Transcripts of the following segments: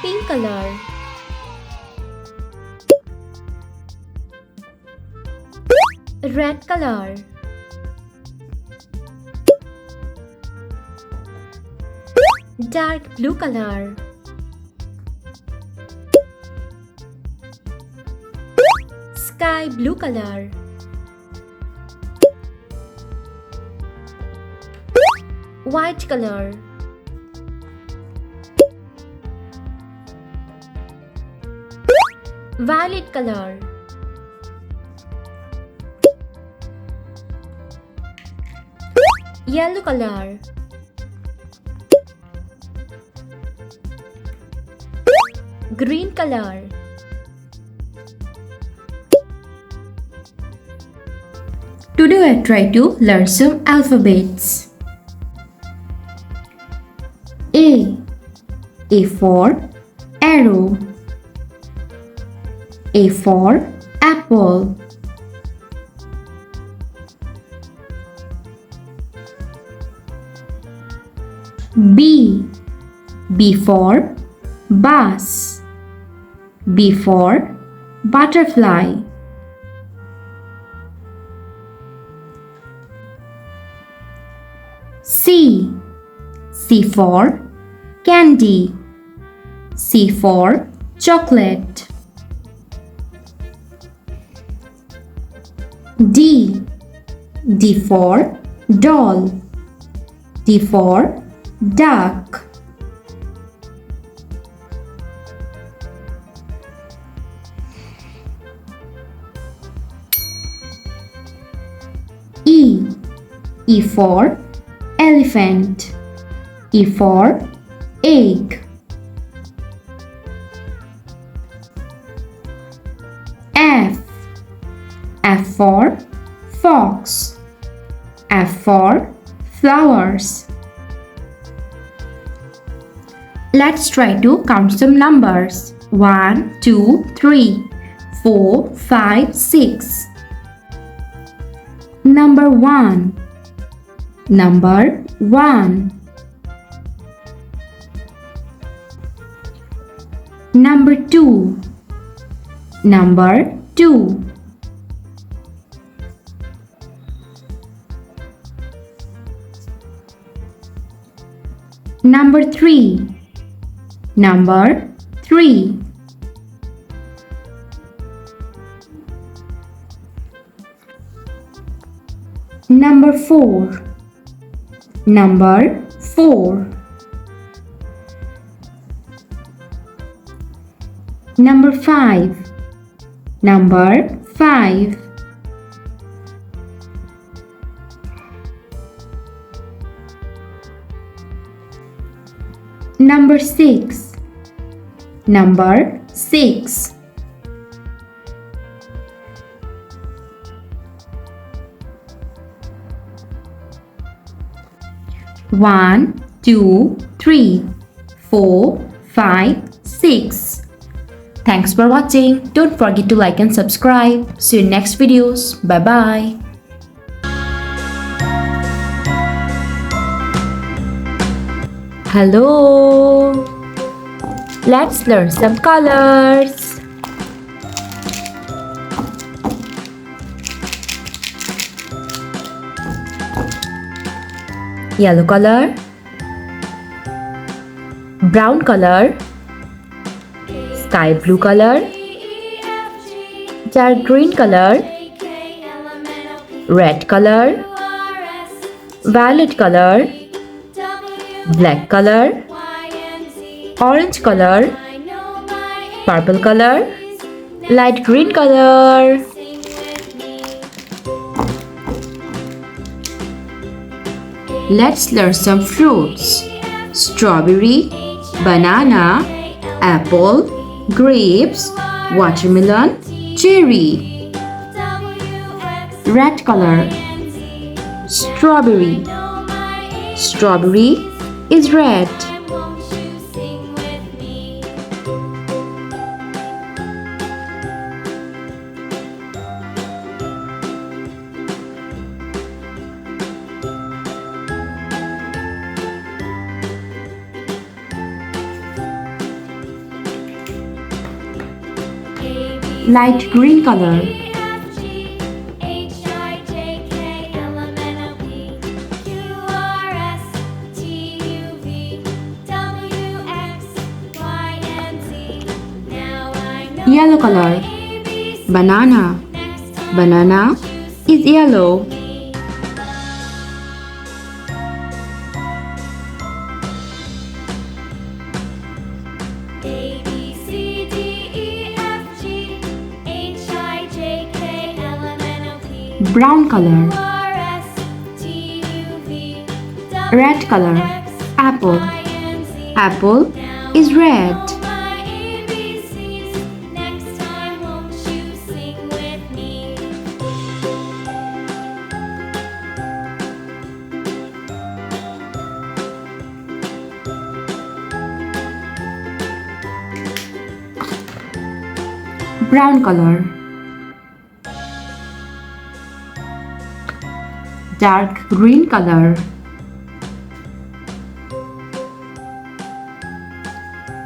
Pink color. Red color. Dark blue color. Sky blue color. White color. Violet color. Yellow color. Green color. Today I try to learn some alphabets. A for arrow. A for apple. B for bus. B for butterfly. C for candy. C for chocolate. D for doll. D for duck. E for elephant. E for egg. F for fox. F for flowers. Let's try to count some numbers. 1, 2, 3, 4, 5, 6. Number 1. Number 1. Number 2. Number 2. Number 3. Number 3. Number 4. Number 4. Number 5. Number 5. Number 6. Number 6. One, two, three, 4, 5, 6. Thanks for watching. Don't forget to like and subscribe. See you in next videos. Bye bye. Hello. Let's learn some colors. Yellow color, brown color, sky blue color, dark green color, red color, violet color, black color, orange color, purple color, light green color. Let's learn some fruits. Strawberry, banana, apple, grapes, watermelon, cherry. Red color. Strawberry. Strawberry is red. Light green color. Yellow color. Banana. Banana is yellow. Brown color. Red color. Apple. Apple is red. Brown color. Dark green color.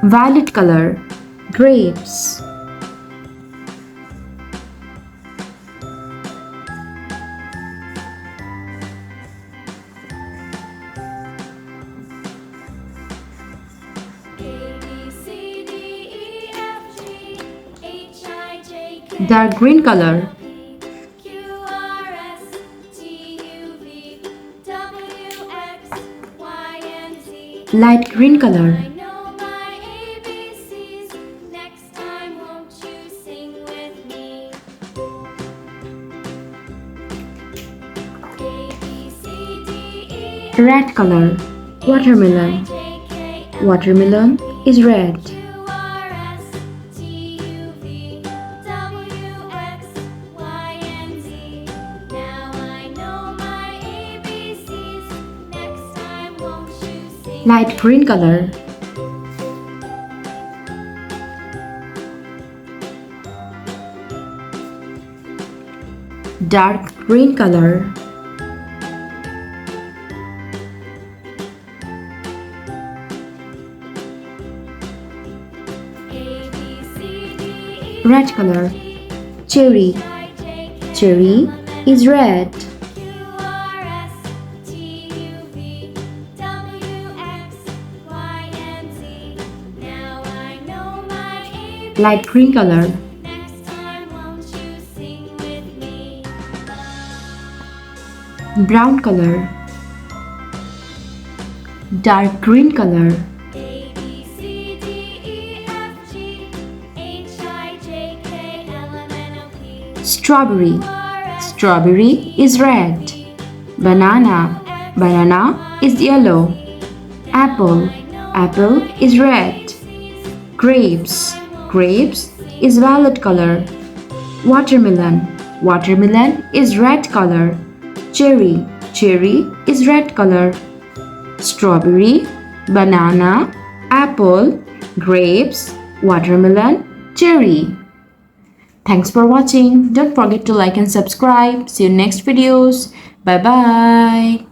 Violet color. Grapes. Dark green color. Light green color. Red color. Watermelon. Watermelon is red. Light green color. Dark green color. Red color. Cherry. Cherry is red. Light green color. Brown color. Dark green color. Strawberry. Strawberry is red. Banana. Banana is yellow. Apple. Apple is red. Grapes. Grapes is violet color. Watermelon. Watermelon is red color. Cherry. Cherry is red color. Strawberry, banana, apple, grapes, watermelon, cherry. Thanks for watching. Don't forget to like and subscribe. See you next videos. Bye bye.